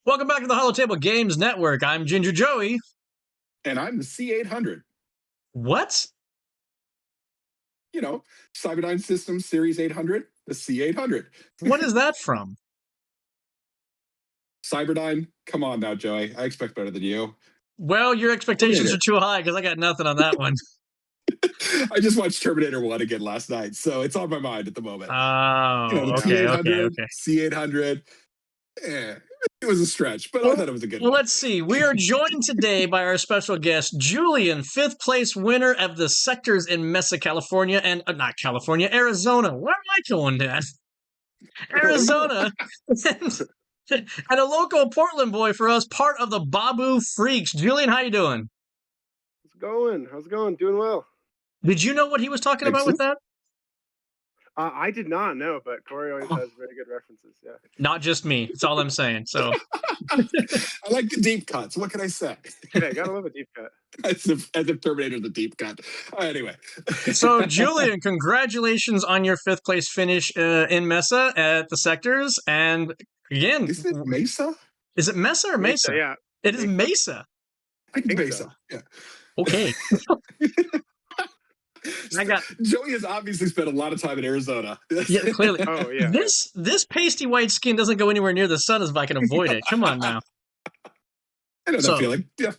Welcome back to the Holotable Games Network. I'm Ginger Joey. And I'm the C800. What? You know, Cyberdyne Systems Series 800, the C800. What is that from? Cyberdyne, come on now, Joey. I expect better than you. Well, your expectations Terminator. are too high because I got nothing on that one. I just watched Terminator 1 again last night, so it's on my mind at the moment. The Oh, okay. T800, C800. It was a stretch, but I thought it was a good one. Let's see. We are joined today by our special guest, Julian, 5th place winner of the Sectors in Mesa, California, and not California, Arizona. Where am I going, Dad? Arizona. And a local Portland boy for us, part of the Babu Freaks. Julian, how you doing? How's it going? How's it going? Doing well. Did you know what he was talking about with that? I did not know, but Corey always has very good references. Yeah. Not just me. That's all I'm saying. So I like the deep cuts. What can I say? Yeah, gotta love a deep cut. as if Terminator's the deep cut. Anyway. So, Julian, congratulations on your 5th place finish in Mesa at the Sectors. And again, Isn't it Mesa? Is it Mesa or Mesa? Yeah. It is Mesa. I think Mesa. So. Yeah. Okay. Joey has obviously spent a lot of time in Arizona. Yeah, clearly. Oh, yeah. This pasty white skin doesn't go anywhere near the sun if I can avoid it. Come on now. I know that feeling. Yeah.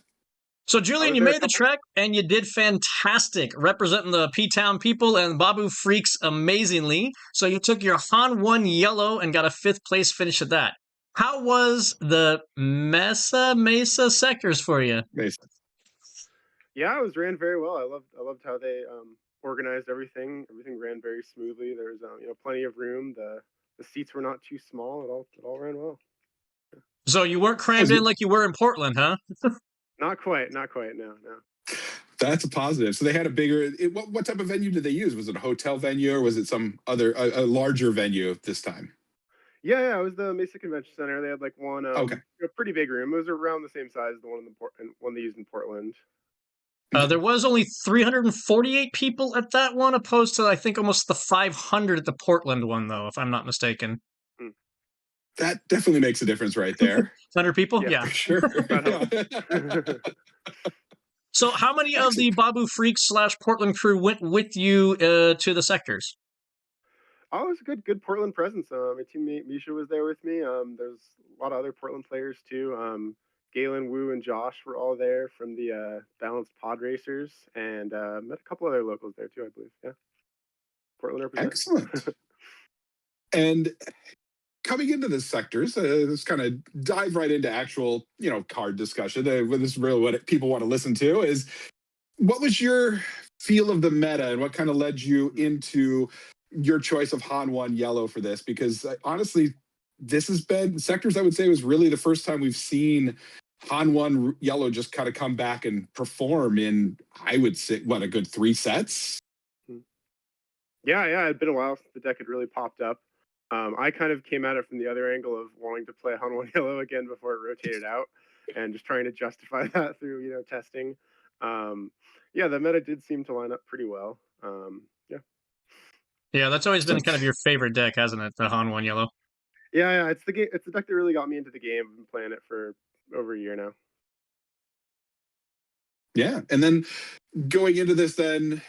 So, Julian, you made the trek, and you did fantastic, representing the P-Town people and Babu Freaks amazingly. So you took your Han 1 yellow and got a 5th place finish at that. How was the Mesa Sectors for you? Mesa. Yeah, it ran very well. I loved how they organized everything. Everything ran very smoothly. There was plenty of room. The seats were not too small. It all ran well. Yeah. So you weren't crammed in like you were in Portland, huh? Not quite. No. That's a positive. So they had a bigger. What type of venue did they use? Was it a hotel venue or was it some other a larger venue this time? Yeah, it was the Mesa Convention Center. They had like one a pretty big room. It was around the same size as the one they used in Portland. There was only 348 people at that one, opposed to, I think, almost the 500 at the Portland one, though, if I'm not mistaken. That definitely makes a difference right there. 100 people? Yeah. For sure. So how many of the Babu Freaks / Portland crew went with you to the Sectors? Oh, it was a good Portland presence. My teammate Misha was there with me. There's a lot of other Portland players, too. Galen, Wu, and Josh were all there from the Balanced Pod Racers, and met a couple other locals there too, I believe. Yeah, Portland represents. Excellent. And coming into the Sectors, let's kind of dive right into actual, card discussion. This is really what people want to listen to. Is what was your feel of the meta, and what kind of led you into your choice of Han 1 yellow for this? Because honestly, this has been Sectors. I would say was really the first time we've seen Han 1 yellow just kind of come back and perform in, I would say, a good 3 sets? Yeah, it'd been a while since the deck had really popped up. I kind of came at it from the other angle of wanting to play Han 1 yellow again before it rotated out, and just trying to justify that through, testing. The meta did seem to line up pretty well. Yeah, that's always been kind of your favorite deck, hasn't it? The Han 1 yellow. Yeah, it's the deck that really got me into the game. I've been playing it for over a year now. Yeah, and then going into this, then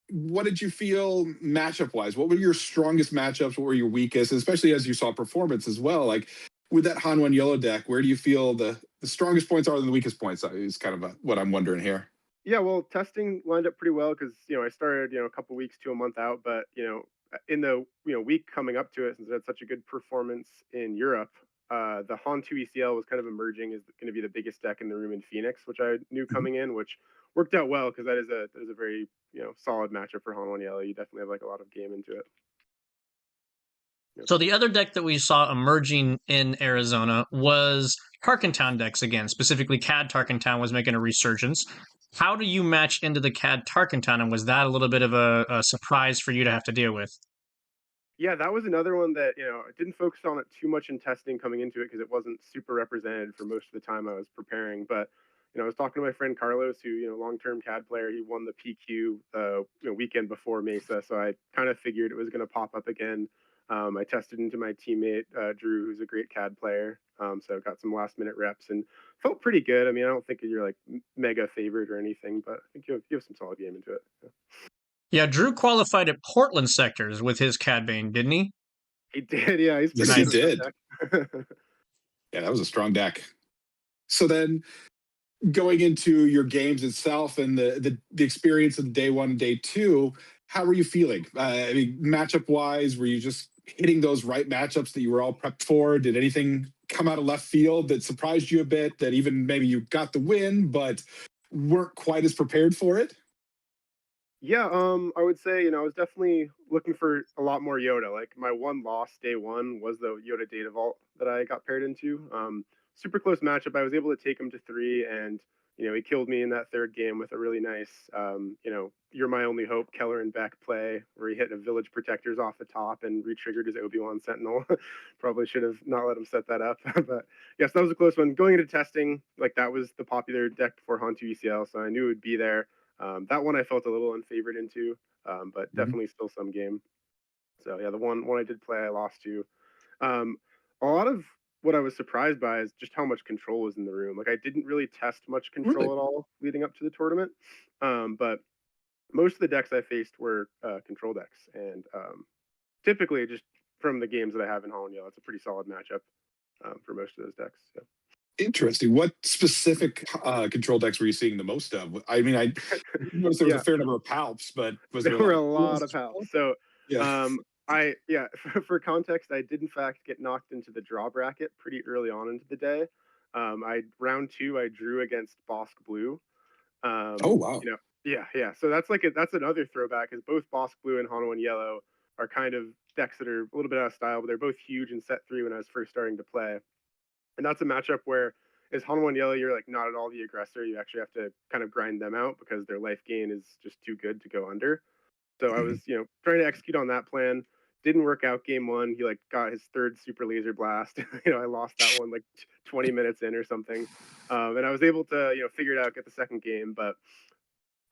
what did you feel matchup wise? What were your strongest matchups? What were your weakest, especially as you saw performance as well? Like with that Han 1 yellow deck, where do you feel the strongest points are and the weakest points is kind of what I'm wondering here. Yeah, well, testing lined up pretty well because I started a couple weeks to a month out, but in the week coming up to it, since it had such a good performance in Europe, the Han 2 ECL was kind of emerging as going to be the biggest deck in the room in Phoenix, which I knew coming in, which worked out well because that is a very solid matchup for Han 1 yellow. You definitely have like a lot of game into it. So the other deck that we saw emerging in Arizona was Tarkentown decks again. Specifically, CAD Tarkentown was making a resurgence. How do you match into the CAD Tarkentown, and was that a little bit of a surprise for you to have to deal with? Yeah, that was another one that, I didn't focus on it too much in testing coming into it because it wasn't super represented for most of the time I was preparing. But, I was talking to my friend Carlos, who, long-term CAD player. He won the PQ weekend before Mesa. So I kind of figured it was going to pop up again I tested into my teammate Drew, who's a great CAD player. So got some last minute reps and felt pretty good. I mean, I don't think you're like mega favored or anything, but I think you have some solid game into it. Yeah. Yeah, Drew qualified at Portland Sectors with his Cad Bane, didn't he? He did, yeah. He's pretty Yes, he good with did. that deck. Yeah, that was a strong deck. So then going into your games itself and the experience of day one and day two, how were you feeling? I mean, matchup wise, were you just hitting those right matchups that you were all prepped for? Did anything come out of left field that surprised you a bit, that even maybe you got the win, but weren't quite as prepared for it? Yeah, I would say, I was definitely looking for a lot more Yoda. Like my one loss day one was the Yoda Data Vault that I got paired into. Super close matchup. I was able to take him to three, and he killed me in that third game with a really nice, "You're My Only Hope" Keller and Beck play where he hit a Village Protectors off the top and re-triggered his Obi-Wan Sentinel. Probably should have not let him set that up, but yes, that was a close one. Going into testing, like that was the popular deck before Han 2 ECL, so I knew it would be there. That one I felt a little unfavored into, but Mhm. definitely still some game. So yeah, the one I did play, I lost to. Um, a lot of what I was surprised by is just how much control was in the room. Like I didn't really test much control Really? at all leading up to the tournament, but most of the decks I faced were control decks, and typically just from the games that I have in Holland Yellow, it's a pretty solid matchup for most of those decks. So. Interesting. What specific control decks were you seeing the most of? I mean, I noticed there was a Yeah, fair number of palps, but was there there a were lot a of lot duels of as help. well? So, Yeah. for context, I did in fact get knocked into the draw bracket pretty early on into the day. I round two, I drew against Bosk Blue. Oh, Um, wow. you know, yeah. So that's another throwback, is both Bosk Blue and Hano and Yellow are kind of decks that are a little bit out of style, but they're both huge in set three when I was first starting to play. And that's a matchup where as Hano and Yellow, you're like not at all the aggressor. You actually have to kind of grind them out because their life gain is just too good to go under. So I Mhm. was, trying to execute on that plan. Didn't work out game one. He like got his third super laser blast. I lost that one like 20 minutes in or something. And I was able to, figure it out, get the second game, but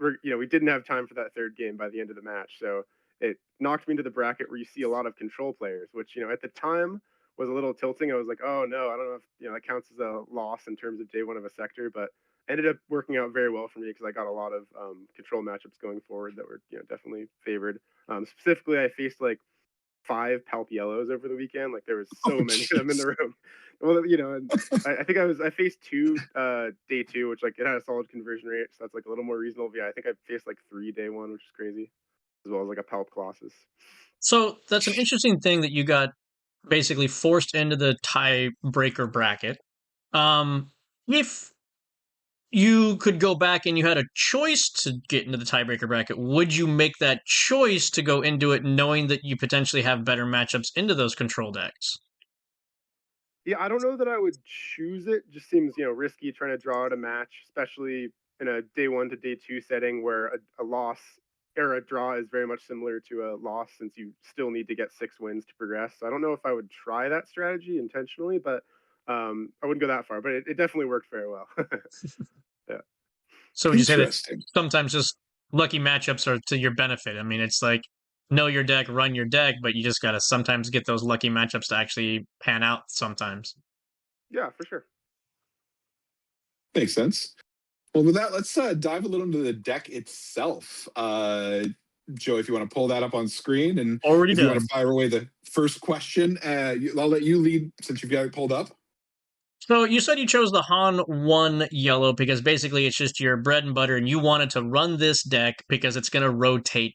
we didn't have time for that third game by the end of the match. So it knocked me into the bracket where you see a lot of control players, which, at the time was a little tilting. I was like, oh no, I don't know if, that counts as a loss in terms of day one of a sector, but ended up working out very well for me because I got a lot of control matchups going forward that were, definitely favored. Specifically, I faced like 5 palp yellows over the weekend. Like there was Oh, so many of them in jeez. the room. Well, and I think I faced two day two, which like it had a solid conversion rate, so that's like a little more reasonable. But yeah, I think I faced like 3 day one, which is crazy, as well as like a palp colossus. So that's an interesting thing that you got basically forced into the tiebreaker bracket. If you could go back and you had a choice to get into the tiebreaker bracket, would you make that choice to go into it knowing that you potentially have better matchups into those control decks? Yeah, I don't know that I would choose it. Just seems, risky trying to draw out a match, especially in a day one to day two setting where a loss or a draw is very much similar to a loss since you still need to get 6 wins to progress. So I don't know if I would try that strategy intentionally, but I wouldn't go that far. But it definitely worked very well. Yeah. So would you say that Interesting. sometimes just lucky matchups are to your benefit? I mean, it's like know your deck, run your deck, but you just got to sometimes get those lucky matchups to actually pan out sometimes. Yeah, for sure. Makes sense. Well, with that, let's dive a little into the deck itself. Joe, if you want to pull that up on screen, and Already if you want done. to fire away the first question, I'll let you lead since you've got it pulled up. So you said you chose the Han 1 yellow because basically it's just your bread and butter and you wanted to run this deck because it's going to rotate.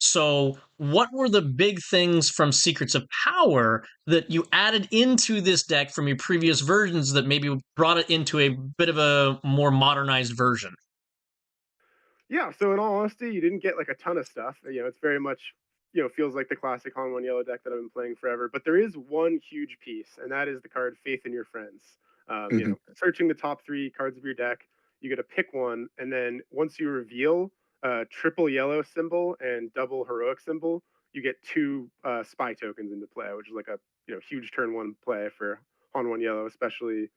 So, what were the big things from Secrets of Power that you added into this deck from your previous versions that maybe brought it into a bit of a more modernized version? Yeah, so in all honesty, you didn't get like a ton of stuff. It's very much, feels like the classic Han One Yellow deck that I've been playing forever. But there is one huge piece, and that is the card Faith in Your Friends. Mhm. Searching the top 3 cards of your deck, you get to pick one, and then once you reveal triple yellow symbol and double heroic symbol, you get 2 spy tokens into play, which is like a huge turn one play for Han One Yellow, especially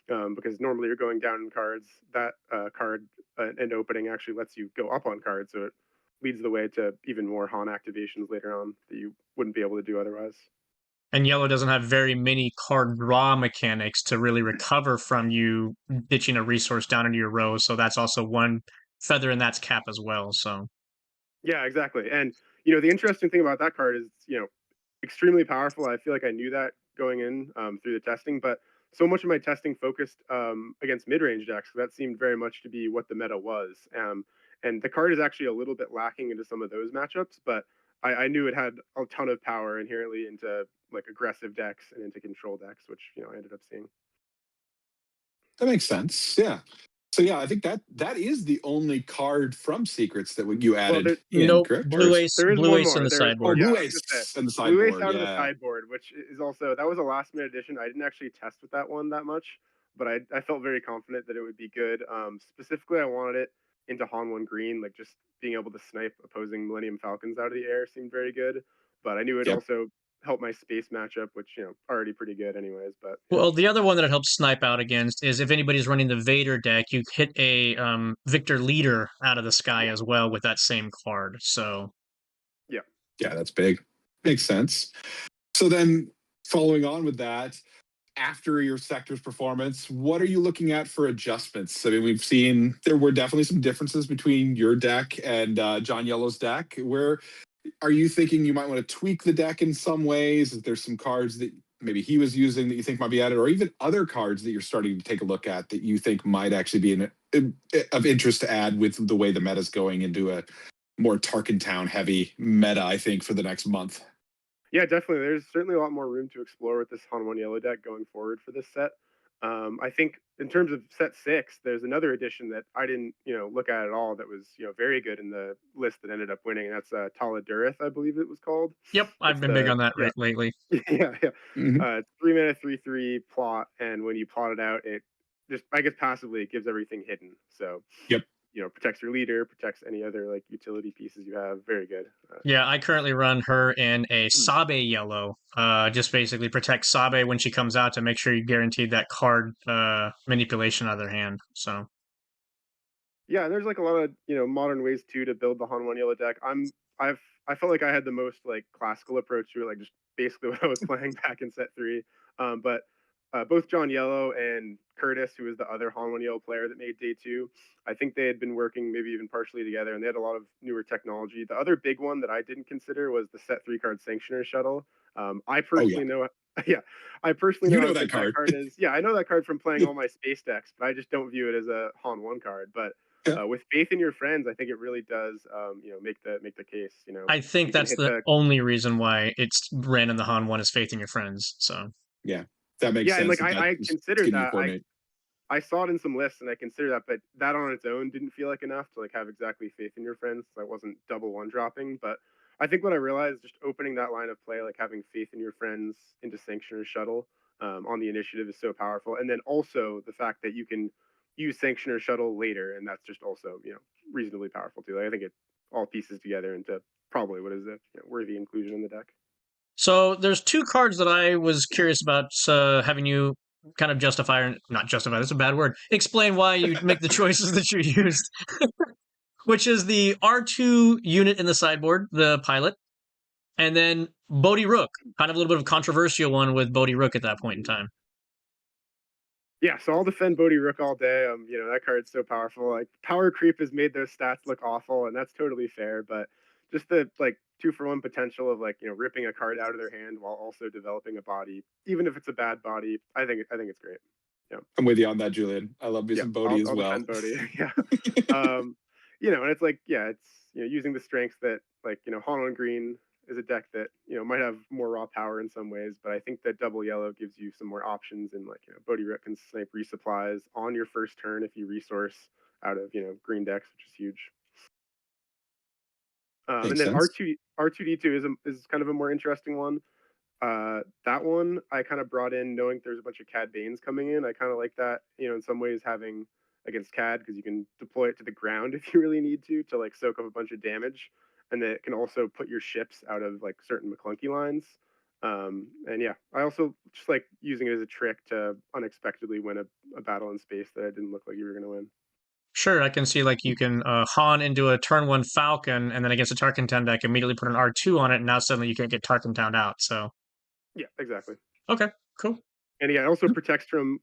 because normally you're going down in cards. That card and opening actually lets you go up on cards, so it leads the way to even more Han activations later on that you wouldn't be able to do otherwise. And yellow doesn't have very many card draw mechanics to really recover from you ditching a resource down into your row. So that's also one feather in that's cap as well. So Yeah, exactly. And the interesting thing about that card is extremely powerful. I feel like I knew that going in through the testing, but so much of my testing focused against mid-range decks. So that seemed very much to be what the meta was. And the card is actually a little bit lacking into some of those matchups, but I knew it had a ton of power inherently into like aggressive decks and into control decks, which I ended up seeing. That makes sense. Yeah. So yeah, I think that is the only card from Secrets that you added in, nope, correct? There is blue one ace in more. the sideboard. Blue Yeah, I was gonna say Ace in the Blue Ace sideboard. out of the Yeah. sideboard, which is also that was a last minute addition. I didn't actually test with that one that much, but I felt very confident that it would be good. Specifically, I wanted it into Han 1 green, like just being able to snipe opposing Millennium Falcons out of the air seemed very good. But I knew it Yep. also helped my space matchup, which already pretty good anyways. But Well, the other one that it helps snipe out against is if anybody's running the Vader deck, you hit a Victor Leader out of the sky as well with that same card. So Yeah, that's big. Makes sense. So then following on with that, after your sector's performance, what are you looking at for adjustments? I mean, we've seen there were definitely some differences between your deck and John Yellow's deck. Where are you thinking you might want to tweak the deck in some ways? Is there some cards that maybe he was using that you think might be added, or even other cards that you're starting to take a look at that you think might actually be of interest to add with the way the meta's going into a more Tarkin Town heavy meta, I think, for the next month? yeah, definitely. There's certainly a lot more room to explore with this Han 1 yellow deck going forward for this set. I think in terms of set 6, there's another addition that I didn't, look at all that was, very good in the list that ended up winning, and that's Tala Durith, I believe it was called. yep, I've It's been big the on that yeah, lately. yeah, yeah. Mhm. It's 3 mana, 3/3 plot, and when you plot it out, it just, I guess, passively it gives everything hidden. So Yep. protects your leader, protects any other like utility pieces you have. Very good. Yeah, I currently run her in a Sabe yellow. Just basically protect Sabe when she comes out to make sure you guaranteed that card manipulation out of their hand. So Yeah, and there's like a lot of modern ways too to build the Han 1 yellow deck. I felt like I had the most like classical approach to it, like just basically what I was playing back in set 3. But both John Yellow and Curtis, who was the other Han 1 yellow player that made day 2, I think they had been working maybe even partially together, and they had a lot of newer technology. The other big one that I didn't consider was the set 3 card Sanctioner Shuttle. I Oh yeah, personally know yeah, I personally you know how know that good that card. card is. Yeah, I know that card from playing all my space decks, but I just don't view it as a Han 1 card. But Yeah. with faith in your friends, I think it really does, make the case. I think You can that's hit the the only reason why it's ran in the Han one is faith in your friends. So Yeah, that makes yeah, and sense. like That I just considered getting you that. coordinate. I saw it in some lists and I considered that, but that on its own didn't feel like enough to like have exactly faith in your friends. So I wasn't double one dropping, but I think what I realized just opening that line of play, like having faith in your friends into Sanctioner Shuttle on the initiative is so powerful. And then also the fact that you can use Sanctioner Shuttle later, and that's just also reasonably powerful too. Like, I think it all pieces together into probably what is a worthy inclusion in the deck. So there's two cards that I was curious about having you kind of justify, or not justify, that's a bad word. Explain why you make the choices that you used, which is the R2 unit in the sideboard, the pilot, and then Bodhi Rook, kind of a little bit of a controversial one with Bodhi Rook at that point in time. Yeah, so I'll defend Bodhi Rook all day. That card's so powerful. Like power creep has made those stats look awful, and that's totally fair. But just the like 2-for-1 potential of like ripping a card out of their hand while also developing a body, even if it's a bad body, I think it's great. Yeah, I'm with you on that, Julian. I love me yeah, some Bodhi as I'll well. defend Bodhi. Yeah, and it's like it's using the strengths that like Hollow and Green is a deck that might have more raw power in some ways, but I think that double yellow gives you some more options, and like Bodhi Rook can snipe resupplies on your first turn if you resource out of green decks, which is huge. And Makes then sense. R2D2 is kind of a more interesting one. That one I kind of brought in knowing there's a bunch of Cad Banes coming in. I kind of like that, in some ways having against Cad because you can deploy it to the ground if you really need to like soak up a bunch of damage, and then it can also put your ships out of like certain McClunky lines. And yeah, I also just like using it as a trick to unexpectedly win a battle in space that I didn't look like you were going to win. Sure, I can see like you can Han into a turn one Falcon, and then against a Tarkin Town deck, immediately put an R2 on it, and now suddenly you can't get Tarkin Town out. So, Yeah, exactly. okay, cool. And yeah, it also protects from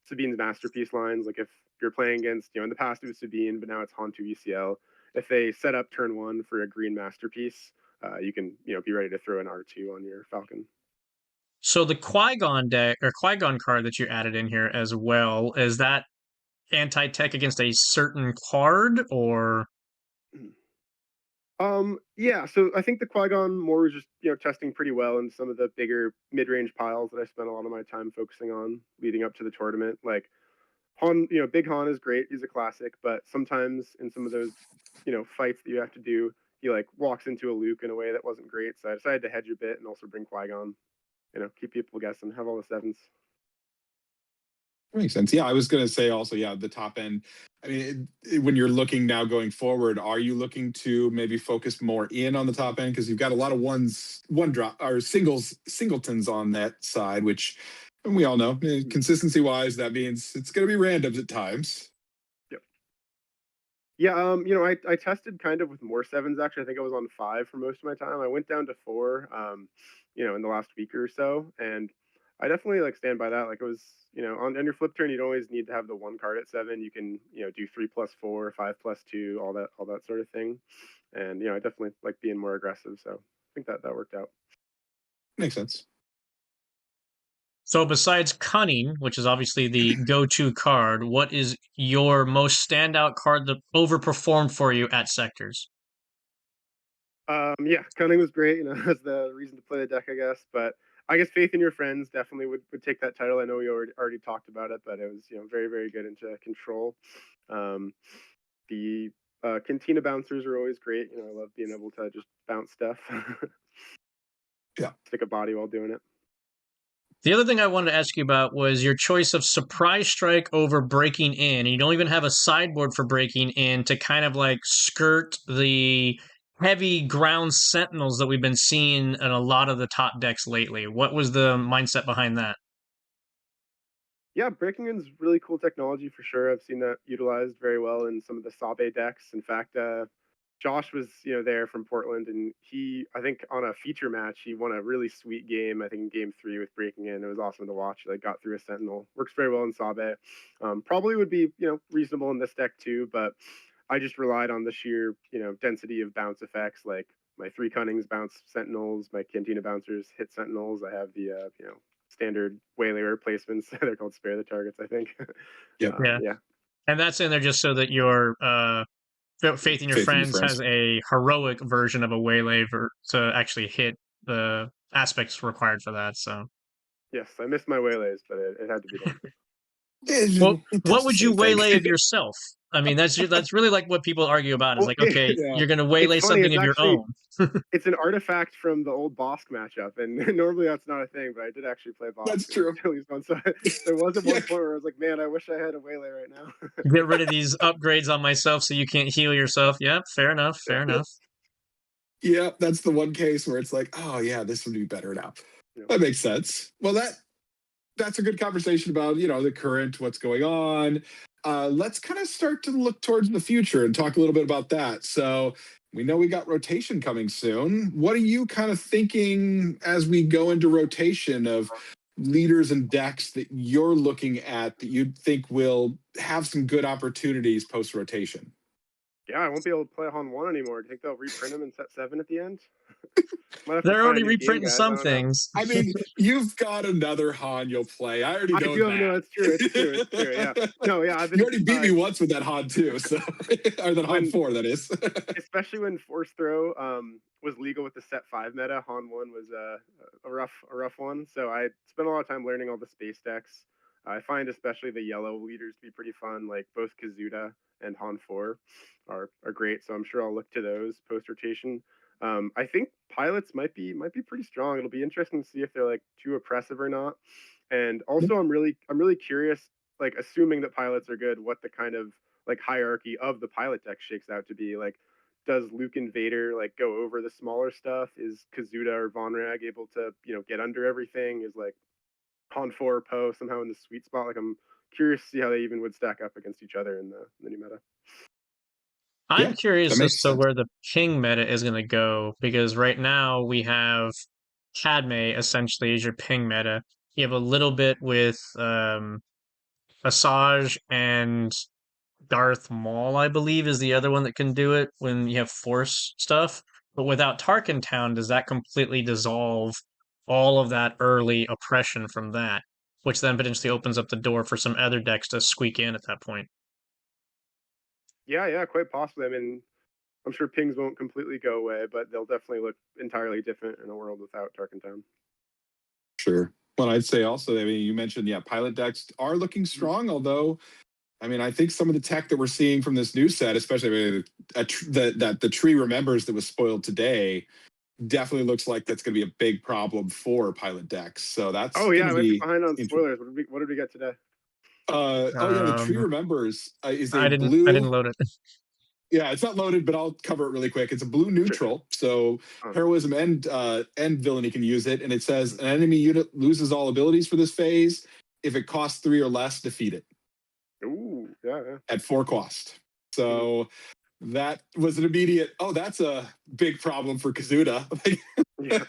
Sabine's masterpiece lines. Like if you're playing against, in the past it was Sabine, but now it's Han 2 ECL. If they set up turn one for a green masterpiece, you can, be ready to throw an R2 on your Falcon. So the Qui-Gon deck or Qui-Gon card that you added in here as well, is that anti-tech against a certain card or Yeah, so I think the Qui-Gon more was just, testing pretty well in some of the bigger mid-range piles that I spent a lot of my time focusing on leading up to the tournament. Like Han, Big Han is great. He's a classic, but sometimes in some of those, fights that you have to do, he like walks into a Luke in a way that wasn't great. So I decided to hedge a bit and also bring Qui-Gon, keep people guessing, have all the sevens. Makes sense. Yeah, I was going to say also, yeah, the top end. I mean, when you're looking now going forward, are you looking to maybe focus more in on the top end because you've got a lot of one drop or singletons on that side, which we all know consistency wise that means it's going to be randoms at times. Yep. Yeah, I tested kind of with more sevens actually. I think I was on 5 for most of my time. I went down to 4, in the last week or so, and I definitely like stand by that. Like it was, on your flip turn, you don't always need to have the one card at 7. You can, do 3+4, 5+2, all that sort of thing. And I definitely like being more aggressive. So I think that worked out. Makes sense. so besides Cunning, which is obviously the go-to card, what is your most standout card that overperformed for you at Sectors? Yeah, Cunning was great. That's the reason to play the deck, I guess. But I guess Faith in Your Friends definitely would take that title. I know we already talked about it, but it was very very good into control. The Cantina bouncers are always great. I love being able to just bounce stuff. Yeah. Stick a body while doing it. The other thing I wanted to ask you about was your choice of Surprise Strike over Breaking In. And you don't even have a sideboard for Breaking In to kind of like skirt the heavy ground sentinels that we've been seeing in a lot of the top decks lately. What was the mindset behind that? Yeah, Breaking In's really cool technology for sure. I've seen that utilized very well in some of the Sabe decks. In fact, Josh was there from Portland, and he, I think on a feature match, he won a really sweet game. I think in game 3 with Breaking In, it was awesome to watch. Like got through a Sentinel, works very well in Sabe. Probably would be reasonable in this deck too, but I just relied on the sheer density of bounce effects. Like my 3 Cunnings bounce Sentinels, my Cantina bouncers hit Sentinels. I have the standard Waylay replacements. They're called Spare the Targets, I think. Yep. Yeah. And that's in there just so that your Faith in Your Friends has a heroic version of a Waylay to actually hit the aspects required for that. So yes, I missed my Waylays, but it had to be done. Well, what would you waylay of yourself? I mean, that's really like what people argue about. Is like, okay, yeah. you're going to waylay something of your own. It's an artifact from the old Bosk matchup, and normally that's not a thing, but I did actually play Bosk. That's true. So there was at one point where I was like, man, I wish I had a waylay right now. Get rid of these upgrades on myself so you can't heal yourself. Yeah, fair enough. Fair enough. Yeah, that's the one case where it's like, oh yeah, this would be better now. Yeah. That makes sense. Well, that's a good conversation about the current, what's going on. Let's kind of start to look towards the future and talk a little bit about that. So we know we got rotation coming soon. What are you kind of thinking as we go into rotation of leaders and decks that you're looking at that you think will have some good opportunities post rotation? Yeah, I won't be able to play Han 1 anymore. Do you think they'll reprint them in set 7 at the end? They're already reprinting some things. I mean, you've got another Han you'll play. I already know that. No, it's true. Yeah. No, yeah. You already beat me once with that Han 2, so or that Han 4, that is. Especially when Force Throw was legal with the set 5 meta. Han 1 was a rough one. So I spent a lot of time learning all the space decks. I find especially the yellow leaders to be pretty fun. Like both Kazuda and Han 4 are great. So I'm sure I'll look to those post rotation. I think pilots might be pretty strong. It'll be interesting to see if they're like too oppressive or not. And also, I'm really curious, like assuming that pilots are good, what the kind of like hierarchy of the pilot deck shakes out to be. Like, does Luke and Vader like go over the smaller stuff? Is Kazuda or Von Rag able to get under everything? Is like Han 4 Poe somehow in the sweet spot? Like I'm curious to see how they even would stack up against each other in the new meta. I'm that curious as makes to sense. where the ping meta is going to go because right now we have Padme essentially as your ping meta. You have a little bit with Asajj and Darth Maul, I believe, is the other one that can do it when you have Force stuff. But without Tarkin Town, does that completely dissolve all of that early oppression from that, which then potentially opens up the door for some other decks to squeak in at that point? Yeah, quite possibly. I mean, I'm sure pings won't completely go away, but they'll definitely look entirely different in a world without Tarkin Town. Sure. Well, I'd say also, I mean, you mentioned, pilot decks are looking strong, although, I mean, I think some of the tech that we're seeing from this new set, especially that the tree remembers that was spoiled today, definitely looks like that's going to be a big problem for pilot decks. So that's Oh going yeah, to I might be be behind on interesting. spoilers. What did we get today? The tree Um, remembers is a I didn't blue. load it. Yeah, it's not loaded, but I'll cover it really quick. It's a blue Sure. neutral, so Oh, heroism and villainy can use it, and it says an enemy unit loses all abilities for this phase. If it costs 3 or less, defeat it ooh, yeah. at 4 cost. Mhm. So that was an immediate. Oh, that's a big problem for Kazuda, Yeah.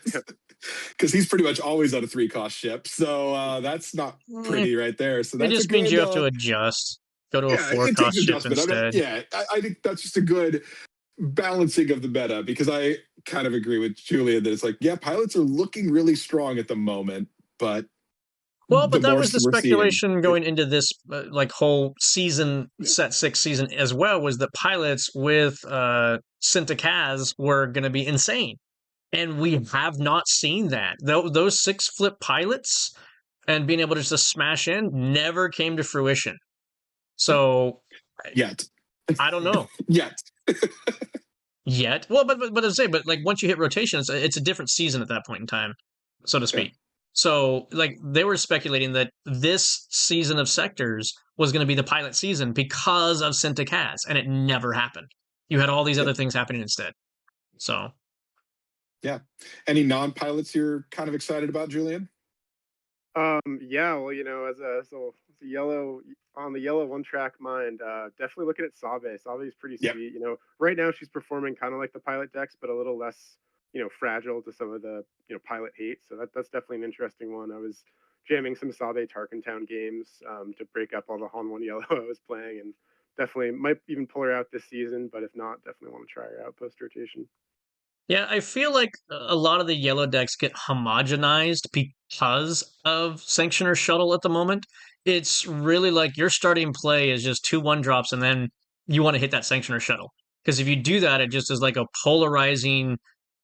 because he's pretty much always on a 3 cost ship. So that's not Eh, pretty right there. So It that's a just means good. you have to adjust. Go to a Yeah, four it takes cost ship adjustment. instead. I think that's just a good balancing of the meta, because I kind of agree with Julian that it's like, yeah, pilots are looking really strong at the moment, but Well, the but that more was the we're seeing, speculation going into this like whole season, set 6 season as well, was that pilots with Kaz were going to be insane, and we have not seen that. Those 6 flip pilots and being able to just smash in never came to fruition. So yet, I don't know yet, yet. Well, but I say, but like once you hit rotation, it's a different season at that point in time, so to yeah, speak. So like they were speculating that this season of Sectors was going to be the pilot season because of Kaz, and it never happened. You had all these yeah, other things happening instead. So yeah. Any non-pilots you're kind of excited about, Julian? Yeah, well, as a yellow on the yellow one track mind, definitely looking at Sabe. Sabe is pretty Yep. sweet. Right now she's performing kind of like the pilot decks, but a little less, fragile to some of the, pilot hate. So that's definitely an interesting one. I was jamming some Sabe Tarkentown games to break up all the Han 1 yellow I was playing, and definitely might even pull her out this season, but if not, definitely want to try her out post rotation. yeah, I feel like a lot of the yellow decks get homogenized because of Sanctioner Shuttle at the moment. It's really like your starting play is just 2/1 drops, and then you want to hit that Sanctioner Shuttle. Because if you do that, it just is like a polarizing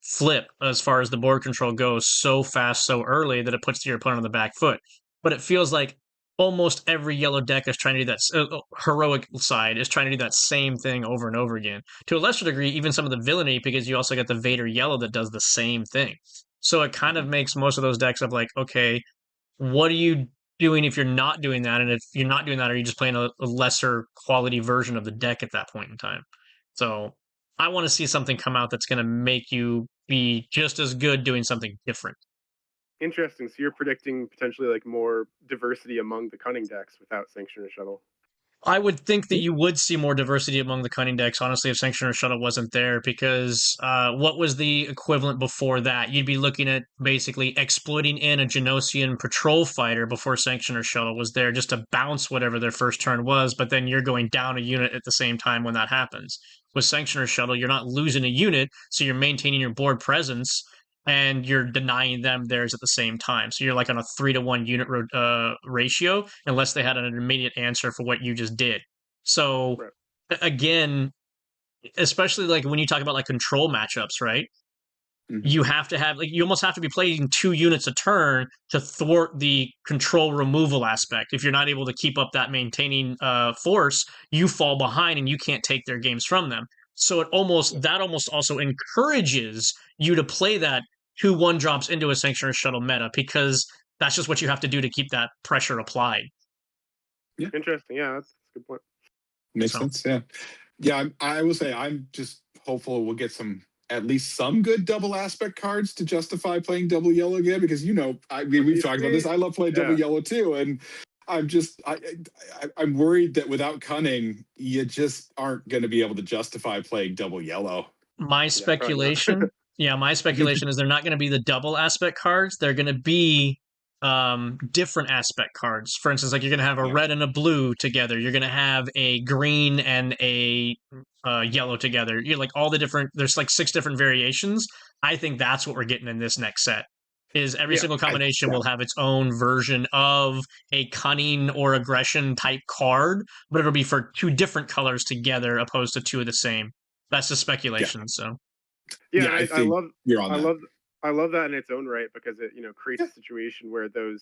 flip as far as the board control goes so fast, so early that it puts your opponent on the back foot. But it feels like almost every yellow deck is trying to do that. Heroic side is trying to do that same thing over and over again. To a lesser degree, even some of the villainy, because you also get the Vader yellow that does the same thing. So it kind of makes most of those decks of like, okay, what are you doing if you're not doing that? And if you're not doing that, are you just playing a lesser quality version of the deck at that point in time? So I want to see something come out that's going to make you be just as good doing something different. Interesting. So you're predicting potentially like more diversity among the cunning decks without Sanctioner Shuttle. I would think that you would see more diversity among the cunning decks, honestly, if Sanctioner Shuttle wasn't there, because what was the equivalent before that? You'd be looking at basically exploiting in a Genosian patrol fighter before Sanctioner Shuttle was there just to bounce whatever their first turn was, but then you're going down a unit at the same time when that happens. With Sanctioner Shuttle, you're not losing a unit, so you're maintaining your board presence, and you're denying them theirs at the same time. So you're like on a 3-to-1 unit ratio, unless they had an immediate answer for what you just did. So Right. again, especially like when you talk about like control matchups, right? Mhm. You have to have like you almost have to be playing 2 units a turn to thwart the control removal aspect. If you're not able to keep up that maintaining force, you fall behind and you can't take their games from them. So it almost also encourages you to play that 2/1 drops into a Sanctuary Shuttle meta because that's just what you have to do to keep that pressure applied. Yeah, Interesting. Yeah, that's a good point. makes So sense. Yeah, yeah. I will say I'm just hopeful we'll get at least some good double aspect cards to justify playing double yellow again, because I mean, we've You talked about see, this. I love playing double yeah, yellow too, and I'm worried that without cunning, you just aren't going to be able to justify playing double yellow. My speculation, my speculation is they're not going to be the double aspect cards. They're going to be different aspect cards. For instance, like you're going to have a red and a blue together. You're going to have a green and a yellow together. You're like all the different. There's like 6 different variations. I think that's what we're getting in this next set. Is every single combination will have its own version of a cunning or aggression type card, but it'll be for 2 different colors together, opposed to 2 of the same. That's just speculation. So, I love that in its own right, because it creates a situation where those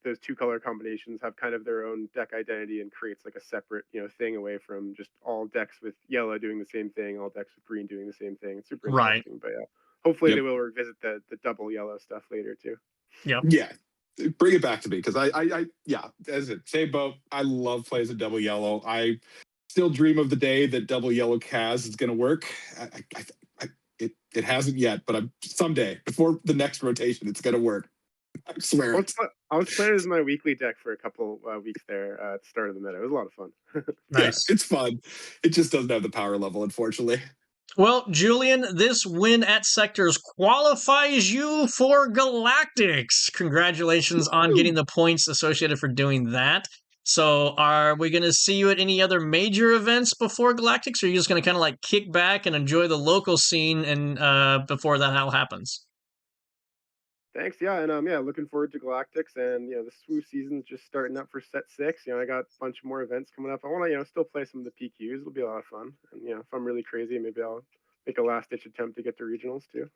those 2 color combinations have kind of their own deck identity and creates like a separate thing away from just all decks with yellow doing the same thing, all decks with green doing the same thing. It's super interesting, but hopefully they will revisit the double yellow stuff later too. Bring it back to me, because I as it same boat. I love plays of double yellow. I still dream of the day that double yellow Kaz is going to work. It hasn't yet, but someday before the next rotation, it's going to work. I swear. I was playing as my weekly deck for a couple weeks there at the start of the meta. It was a lot of fun. Nice. It's fun. It just doesn't have the power level, unfortunately. Well, Julian, this win at Sectors qualifies you for Galactics. Congratulations on getting the points associated for doing that. So are we going to see you at any other major events before Galactics, or are you just going to kind of like kick back and enjoy the local scene and before that all happens? Thanks, and looking forward to Galactics, and the SWU season's just starting up for set 6. I got a bunch more events coming up. I want to still play some of the PQs. It'll be a lot of fun, and if I'm really crazy, maybe I'll make a last ditch attempt to get to regionals too.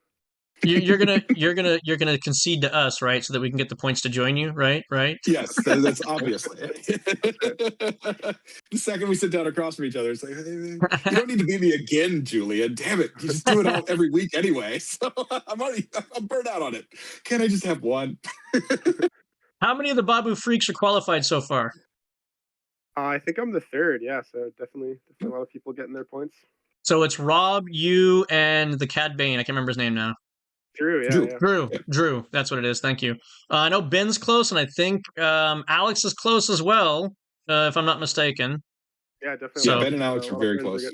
You're gonna concede to us, right? So that we can get the points to join you, right? Right? Yes, that's obviously. The second we sit down across from each other, it's like, you don't need to beat me again, Julian. Damn it, you just do it all every week anyway. So I'm burnt out on it. Can't I just have one? How many of the Babu freaks are qualified so far? I think I'm the 3rd. Yeah, so definitely a lot of people getting their points. So it's Rob, you, and the Cad Bane. I can't remember his name now. Drew. That's what it is. Thank you. I know Ben's close, and I think Alex is close as well, if I'm not mistaken. Yeah, definitely. So Ben and Alex are very close.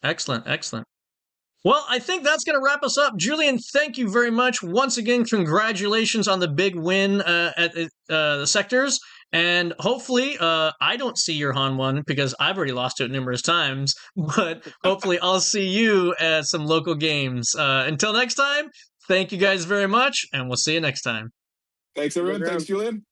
Excellent. Well, I think that's going to wrap us up. Julian, thank you very much. Once again, congratulations on the big win at the Sectors. And hopefully, I don't see your Han one because I've already lost to it numerous times. But hopefully, I'll see you at some local games. Until next time, thank you guys very much, and we'll see you next time. Thanks, everyone. Thanks, Julian.